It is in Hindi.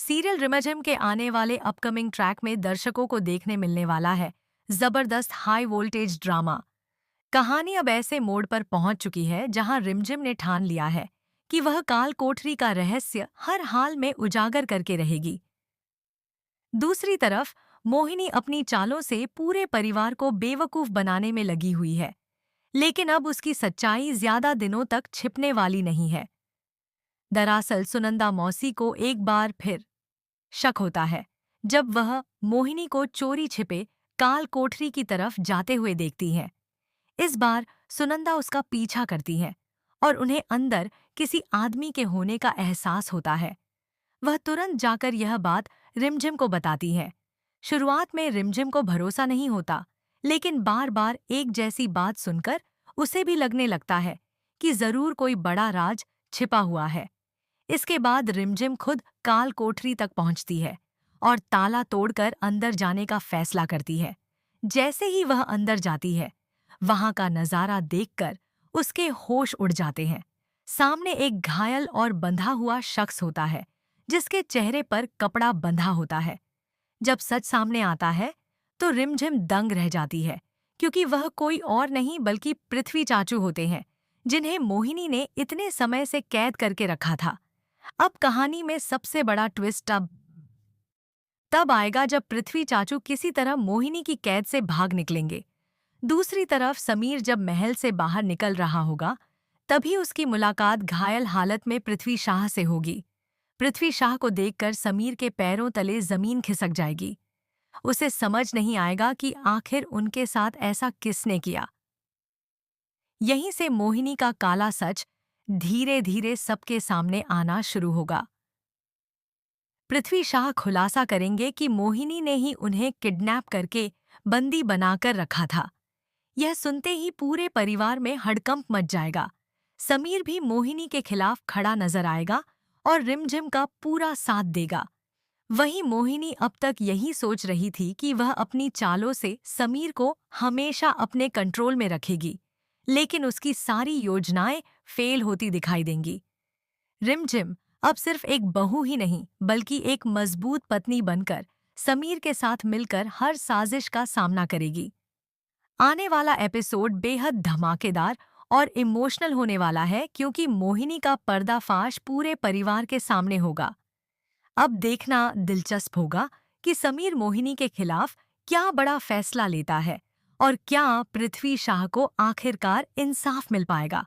सीरियल रिमझिम के आने वाले अपकमिंग ट्रैक में दर्शकों को देखने मिलने वाला है जबरदस्त हाई वोल्टेज ड्रामा। कहानी अब ऐसे मोड़ पर पहुंच चुकी है जहां रिमझिम ने ठान लिया है कि वह काल कोठरी का रहस्य हर हाल में उजागर करके रहेगी। दूसरी तरफ मोहिनी अपनी चालों से पूरे परिवार को बेवकूफ बनाने में लगी हुई है, लेकिन अब उसकी सच्चाई ज्यादा दिनों तक छिपने वाली नहीं है। दरअसल सुनंदा मौसी को एक बार फिर शक होता है जब वह मोहिनी को चोरी छिपे काल कोठरी की तरफ जाते हुए देखती है। इस बार सुनंदा उसका पीछा करती है और उन्हें अंदर किसी आदमी के होने का एहसास होता है। वह तुरंत जाकर यह बात रिमझिम को बताती है। शुरुआत में रिमझिम को भरोसा नहीं होता, लेकिन बार बार एक जैसी बात सुनकर उसे भी लगने लगता है कि जरूर कोई बड़ा राज छिपा हुआ है। इसके बाद रिमझिम खुद काल कोठरी तक पहुंचती है और ताला तोड़कर अंदर जाने का फैसला करती है। जैसे ही वह अंदर जाती है, वहां का नजारा देखकर उसके होश उड़ जाते हैं। सामने एक घायल और बंधा हुआ शख्स होता है, जिसके चेहरे पर कपड़ा बंधा होता है। जब सच सामने आता है, तो रिमझिम दंग रह जाती है, क्योंकि वह कोई और नहीं बल्कि पृथ्वी चाचू होते हैं, जिन्हें मोहिनी ने इतने समय से कैद करके रखा था। अब कहानी में सबसे बड़ा ट्विस्ट तब तब आएगा जब पृथ्वी चाचू किसी तरह मोहिनी की कैद से भाग निकलेंगे। दूसरी तरफ समीर जब महल से बाहर निकल रहा होगा, तभी उसकी मुलाकात घायल हालत में पृथ्वी शाह से होगी। पृथ्वी शाह को देखकर समीर के पैरों तले जमीन खिसक जाएगी। उसे समझ नहीं आएगा कि आखिर उनके साथ ऐसा किसने किया। यहीं से मोहिनी का काला सच धीरे धीरे सबके सामने आना शुरू होगा। पृथ्वी शाह खुलासा करेंगे कि मोहिनी ने ही उन्हें किडनैप करके बंदी बनाकर रखा था। यह सुनते ही पूरे परिवार में हड़कंप मच जाएगा। समीर भी मोहिनी के खिलाफ खड़ा नजर आएगा और रिमझिम का पूरा साथ देगा। वहीं मोहिनी अब तक यही सोच रही थी कि वह अपनी चालों से समीर को हमेशा अपने कंट्रोल में रखेगी, लेकिन उसकी सारी योजनाएं फेल होती दिखाई देंगी। रिमझिम अब सिर्फ एक बहू ही नहीं बल्कि एक मजबूत पत्नी बनकर समीर के साथ मिलकर हर साजिश का सामना करेगी। आने वाला एपिसोड बेहद धमाकेदार और इमोशनल होने वाला है, क्योंकि मोहिनी का पर्दाफाश पूरे परिवार के सामने होगा। अब देखना दिलचस्प होगा कि समीर मोहिनी के खिलाफ क्या बड़ा फैसला लेता है और क्या पृथ्वी शाह को आखिरकार इंसाफ मिल पाएगा।